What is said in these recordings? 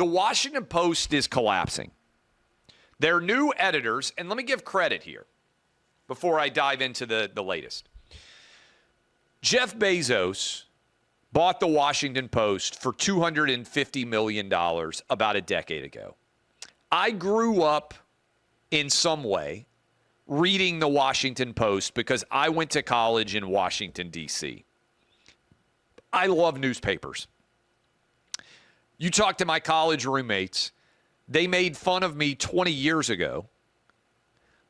The Washington Post is collapsing. Their new editors, and let me give credit here before I dive into the latest. Jeff Bezos bought the Washington Post for $250 million about a decade ago. I grew up in some way reading the Washington Post because I went to college in Washington, D.C. I love newspapers. You talk to my college roommates, they made fun of me 20 years ago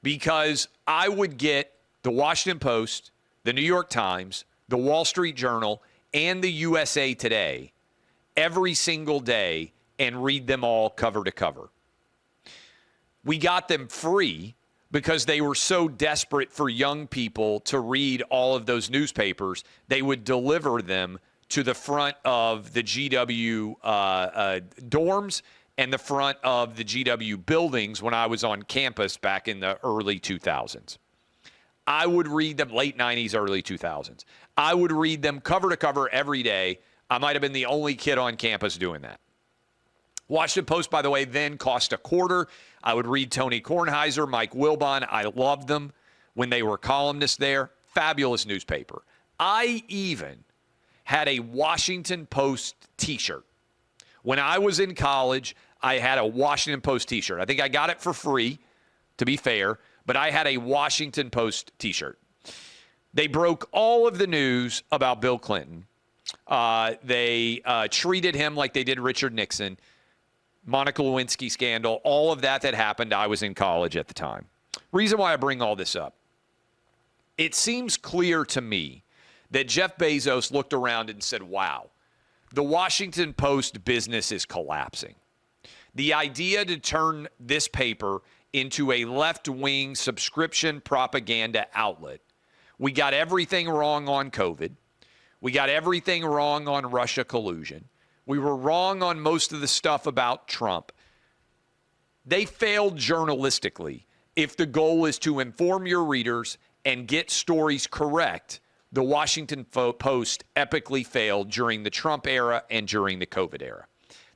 because I would get the Washington Post, the New York Times, the Wall Street Journal, and the USA Today every single day and read them all cover to cover. We got them free because they were so desperate for young people to read all of those newspapers, they would deliver them to the front of the GW dorms and the front of the GW buildings when I was on campus back in the early 2000s. I would read them late 90s, early 2000s. I would read them cover to cover every day. I might have been the only kid on campus doing that. Washington Post, by the way, then cost $0.25. I would read Tony Kornheiser, Mike Wilbon. I loved them when they were columnists there. Fabulous newspaper. I even had a Washington Post t-shirt. When I was in college, I had a Washington Post t-shirt. I think I got it for free, to be fair, but I had a Washington Post t-shirt. They broke all of the news about Bill Clinton. They treated him like they did Richard Nixon. Monica Lewinsky scandal, all of that happened. I was in college at the time. Reason why I bring all this up. It seems clear to me that Jeff Bezos looked around and said, wow, the Washington Post business is collapsing. The idea to turn this paper into a left-wing subscription propaganda outlet. We got everything wrong on COVID. We got everything wrong on Russia collusion. We were wrong on most of the stuff about Trump. They failed journalistically. If the goal is to inform your readers and get stories correct, the Washington Post epically failed during the Trump era and during the COVID era.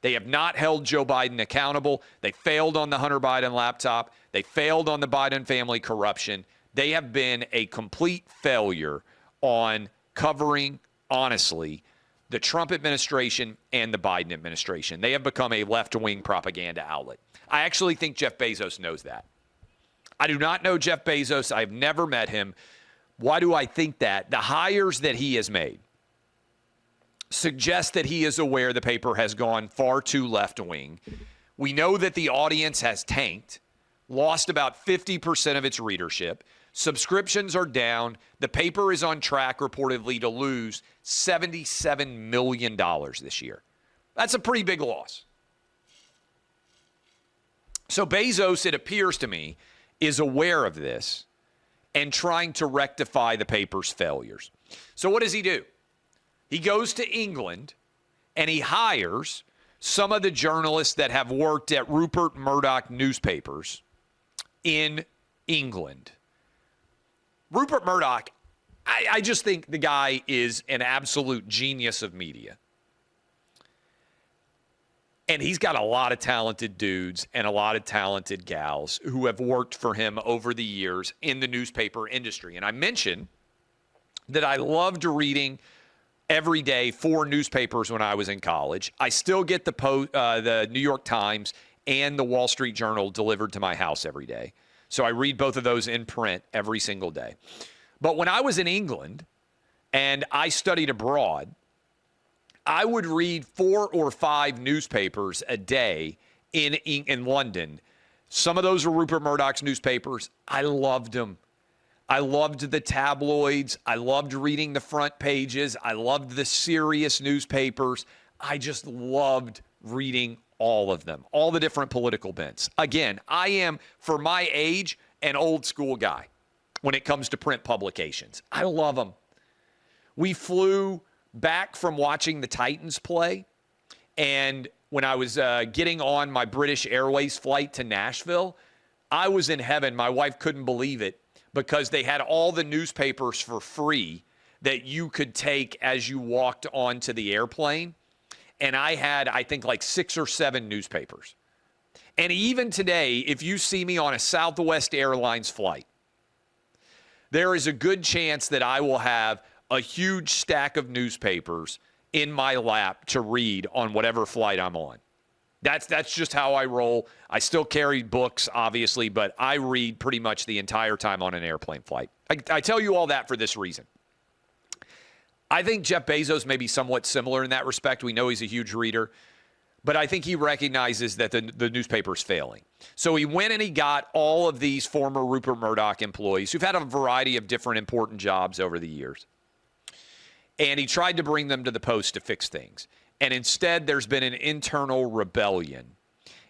They have not held Joe Biden accountable. They failed on the Hunter Biden laptop. They failed on the Biden family corruption. They have been a complete failure on covering, honestly, the Trump administration and the Biden administration. They have become a left-wing propaganda outlet. I actually think Jeff Bezos knows that. I do not know Jeff Bezos. I've never met him. Why do I think that? The hires that he has made suggest that he is aware the paper has gone far too left-wing. We know that the audience has tanked, lost about 50% of its readership. Subscriptions are down. The paper is on track reportedly to lose $77 million this year. That's a pretty big loss. So Bezos, it appears to me, is aware of this and trying to rectify the paper's failures. So what does he do? He goes to England and he hires some of the journalists that have worked at Rupert Murdoch newspapers in England. Rupert Murdoch, I just think the guy is an absolute genius of media. And he's got a lot of talented dudes and a lot of talented gals who have worked for him over the years in the newspaper industry. And I mentioned that I loved reading every day 4 newspapers when I was in college. I still get the New York Times and the Wall Street Journal delivered to my house every day. So I read both of those in print every single day. But when I was in England and I studied abroad, I would read 4 or 5 newspapers a day in London. Some of those were Rupert Murdoch's newspapers. I loved them. I loved the tabloids. I loved reading the front pages. I loved the serious newspapers. I just loved reading all of them, all the different political bents. Again, I am, for my age, an old school guy when it comes to print publications. I love them. We flew back from watching the Titans play, and when I was getting on my British Airways flight to Nashville, I was in heaven. My wife couldn't believe it because they had all the newspapers for free that you could take as you walked onto the airplane. and I had, I think, like 6 or 7 newspapers. And even today, if you see me on a Southwest Airlines flight, there is a good chance that I will have a huge stack of newspapers in my lap to read on whatever flight I'm on. That's just how I roll. I still carry books, obviously, but I read pretty much the entire time on an airplane flight. I tell you all that for this reason. I think Jeff Bezos may be somewhat similar in that respect. We know he's a huge reader, but I think he recognizes that the newspaper's failing. So he went and he got all of these former Rupert Murdoch employees who've had a variety of different important jobs over the years. And he tried to bring them to the Post to fix things. And instead, there's been an internal rebellion.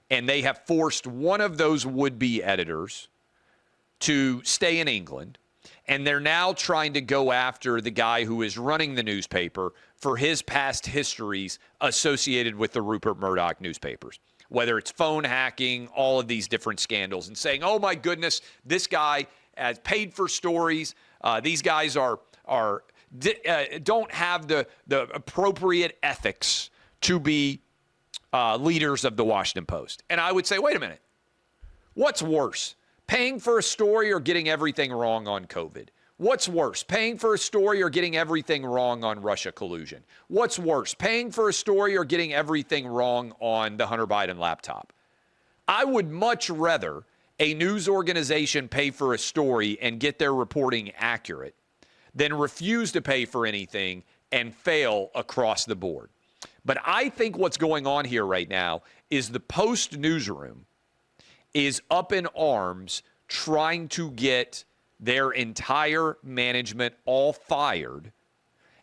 And they have forced one of those would-be editors to stay in England. And they're now trying to go after the guy who is running the newspaper for his past histories associated with the Rupert Murdoch newspapers, whether it's phone hacking, all of these different scandals, and saying, oh, my goodness, this guy has paid for stories. These guys don't have the appropriate ethics to be leaders of the Washington Post. And I would say, wait a minute, what's worse, paying for a story or getting everything wrong on COVID? What's worse, paying for a story or getting everything wrong on Russia collusion? What's worse, paying for a story or getting everything wrong on the Hunter Biden laptop? I would much rather a news organization pay for a story and get their reporting accurate than refuse to pay for anything and fail across the board. But I think what's going on here right now is the Post newsroom is up in arms trying to get their entire management all fired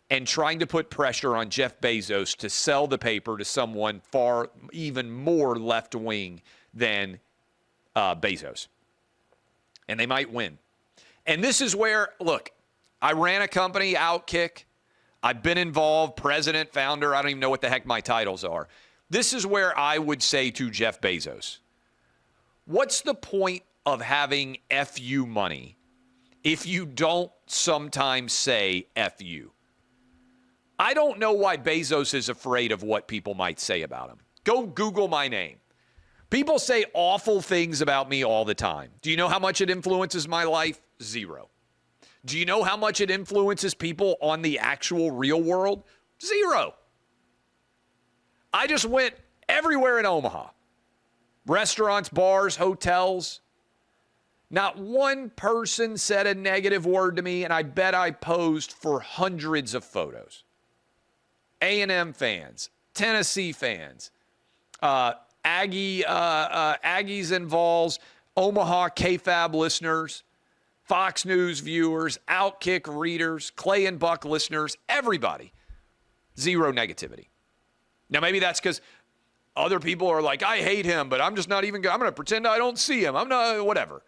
and trying to put pressure on Jeff Bezos to sell the paper to someone far even more left-wing than Bezos. And they might win. And this is where, look, I ran a company, OutKick. I've been involved, president, founder. I don't even know what the heck my titles are. This is where I would say to Jeff Bezos, what's the point of having FU money if you don't sometimes say FU? I don't know why Bezos is afraid of what people might say about him. Go Google my name. People say awful things about me all the time. Do you know how much it influences my life? 0. Do you know how much it influences people on the actual real world? 0. I just went everywhere in Omaha. Restaurants, bars, hotels. Not one person said a negative word to me, and I bet I posed for hundreds of photos. A&M fans, Tennessee fans, Aggies and Vols, Omaha KFAB listeners, Fox News viewers, OutKick readers, Clay and Buck listeners, everybody. 0 negativity. Now, maybe that's because other people are like, I hate him, but I'm just not even I'm going to pretend I don't see him. I'm not, whatever.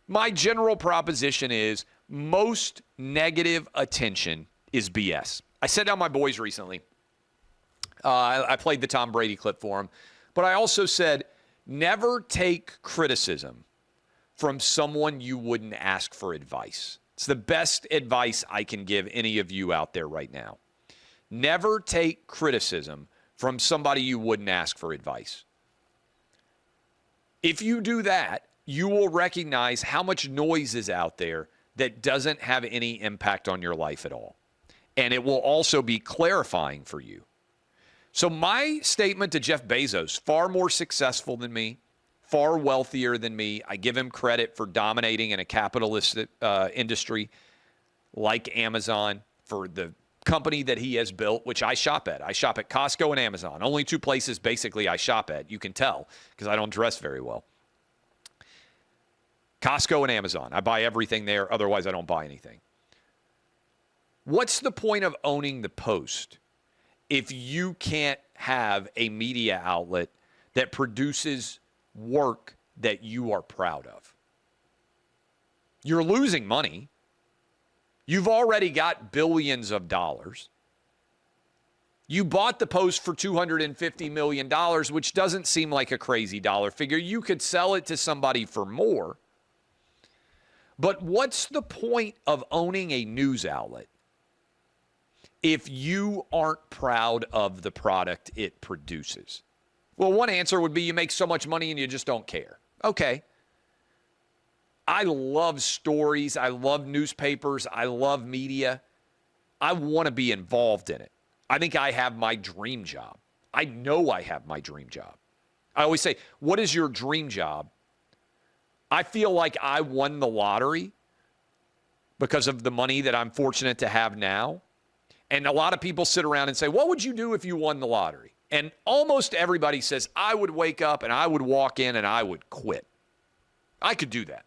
My general proposition is most negative attention is BS. I sat down with my boys recently. I played the Tom Brady clip for them. But I also said, never take criticism from someone you wouldn't ask for advice. It's the best advice I can give any of you out there right now. Never take criticism from somebody you wouldn't ask for advice. If you do that, you will recognize how much noise is out there that doesn't have any impact on your life at all. And it will also be clarifying for you. So my statement to Jeff Bezos, far more successful than me, far wealthier than me. I give him credit for dominating in a capitalist industry like Amazon, for the company that he has built, which I shop at. I shop at Costco and Amazon. Only 2 places basically I shop at. You can tell because I don't dress very well. Costco and Amazon. I buy everything there. Otherwise, I don't buy anything. What's the point of owning the Post if you can't have a media outlet that produces work that you are proud of? You're losing money. You've already got billions of dollars. You bought the Post for $250 million, which doesn't seem like a crazy dollar figure. You could sell it to somebody for more. But what's the point of owning a news outlet if you aren't proud of the product it produces? Well, one answer would be you make so much money and you just don't care. Okay. I love stories. I love newspapers. I love media. I want to be involved in it. I think I have my dream job. I know I have my dream job. I always say, what is your dream job? I feel like I won the lottery because of the money that I'm fortunate to have now. And a lot of people sit around and say, what would you do if you won the lottery? And almost everybody says, I would wake up and I would walk in and I would quit. I could do that.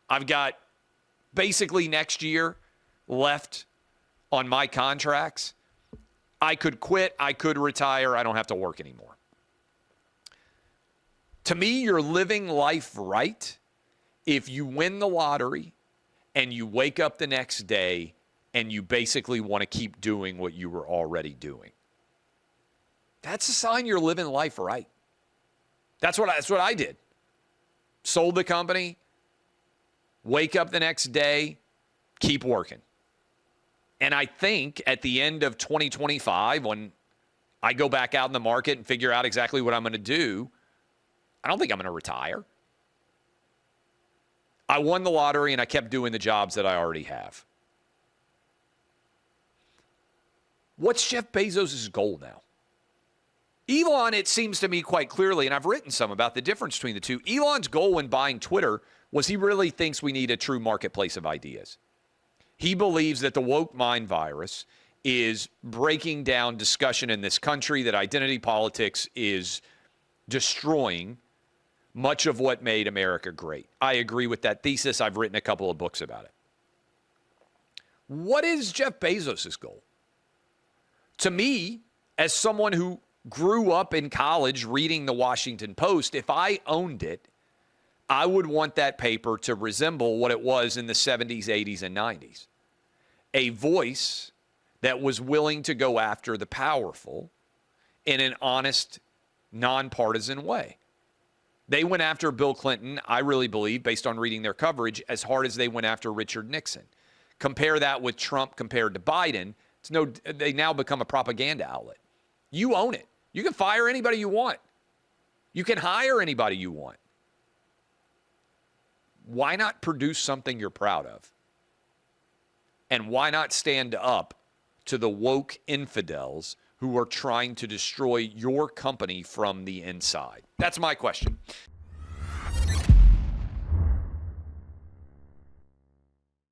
I've got basically next year left on my contracts. I could quit. I could retire. I don't have to work anymore. To me, you're living life right if you win the lottery and you wake up the next day and you basically want to keep doing what you were already doing. That's a sign you're living life right. That's what I did. Sold the company, wake up the next day, keep working. And I think at the end of 2025, when I go back out in the market and figure out exactly what I'm going to do, I don't think I'm going to retire. I won the lottery and I kept doing the jobs that I already have. What's Jeff Bezos' goal now? Elon, it seems to me quite clearly, and I've written some about the difference between the two. Elon's goal when buying Twitter was he really thinks we need a true marketplace of ideas. He believes that the woke mind virus is breaking down discussion in this country, that identity politics is destroying much of what made America great. I agree with that thesis. I've written a couple of books about it. What is Jeff Bezos' goal? To me, as someone who grew up in college reading the Washington Post, if I owned it, I would want that paper to resemble what it was in the 70s, 80s, and 90s. A voice that was willing to go after the powerful in an honest, nonpartisan way. They went after Bill Clinton, I really believe, based on reading their coverage, as hard as they went after Richard Nixon. Compare that with Trump compared to Biden. They now become a propaganda outlet. You own it. You can fire anybody you want. You can hire anybody you want. Why not produce something you're proud of? And why not stand up to the woke infidels who are trying to destroy your company from the inside? That's my question.